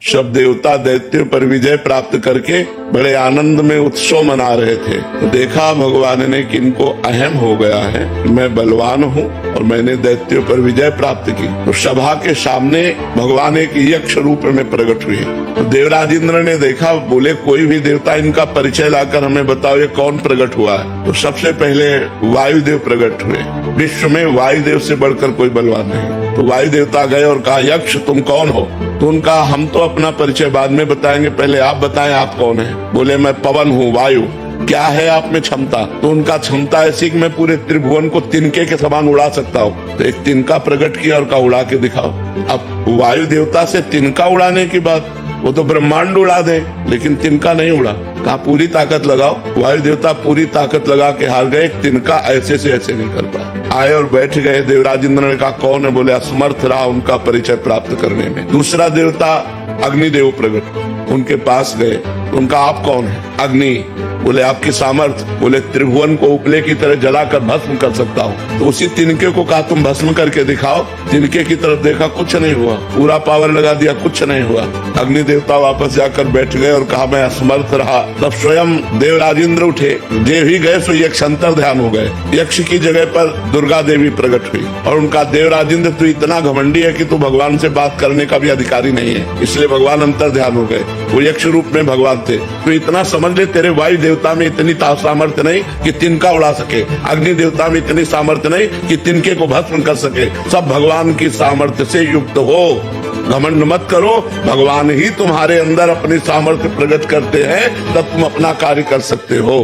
सब देवता दैत्यों पर विजय प्राप्त करके बड़े आनंद में उत्सव मना रहे थे। तो देखा भगवान ने कि इनको अहम हो गया है, मैं बलवान हूँ और मैंने दैत्यों पर विजय प्राप्त की। तो सभा के सामने भगवान एक यक्ष रूप में प्रकट हुए। तो देवराज इंद्र ने देखा, बोले कोई भी देवता इनका परिचय लाकर हमें बताओ ये कौन प्रकट हुआ है। तो सबसे पहले वायुदेव प्रकट हुए। विश्व में वायुदेव से बढ़कर कोई बलवान नहीं। तो वायु देवता गए और कहा, यक्ष तुम कौन हो? तो उनका हम तो अपना परिचय बाद में बताएंगे, पहले आप बताएं आप कौन है। बोले मैं पवन हूँ, वायु। क्या है आप में क्षमता? तो उनका क्षमता ऐसी कि मैं पूरे त्रिभुवन को तिनके के समान उड़ा सकता हूँ। तो एक तिनका प्रकट किया और कहा उड़ा के दिखाओ। अब वायु देवता से तिनका उड़ाने की बात, वो तो ब्रह्मांड उड़ा दे, लेकिन तिनका नहीं उड़ा। कहा पूरी ताकत लगाओ। वायु देवता पूरी ताकत लगा के हार गए। तिनका ऐसे से ऐसे नहीं कर पाए। आए और बैठ गए। देवराज इंद्र ने कहा कौन है? बोले असमर्थ रहा उनका परिचय प्राप्त करने में। दूसरा देवता अग्निदेव प्रकट, उनके पास गए। उनका आप कौन है? अग्नि। बोले आपकी सामर्थ? बोले त्रिभुवन को उपले की तरह जलाकर भस्म कर सकता हूँ। तो उसी तिनके को कहा तुम भस्म करके दिखाओ। तिनके की तरफ देखा, कुछ नहीं हुआ। पूरा पावर लगा दिया, कुछ नहीं हुआ। अग्नि देवता वापस जाकर बैठ गए और कहा मैं असमर्थ रहा। तब स्वयं देवराज इंद्र उठे। जे ही गए सो यक्ष अंतर ध्यान हो गए। यक्ष की जगह पर दुर्गा देवी प्रकट हुई और उनका देवराज इंद्र तू इतना घमंडी है कि तू भगवान से बात करने का भी अधिकारी नहीं है, इसलिए भगवान अंतर ध्यान हो गए। वो यक्ष रूप में भगवान थे। तो इतना समझ ले, तेरे वायु देवता में इतनी सामर्थ्य नहीं कि तिनका उड़ा सके, अग्नि देवता में इतनी सामर्थ्य नहीं कि तिनके को भस्म कर सके। सब भगवान की सामर्थ्य से युक्त हो। घमंड मत करो, भगवान ही तुम्हारे अंदर अपनी सामर्थ्य प्रकट करते हैं, तब तुम अपना कार्य कर सकते हो।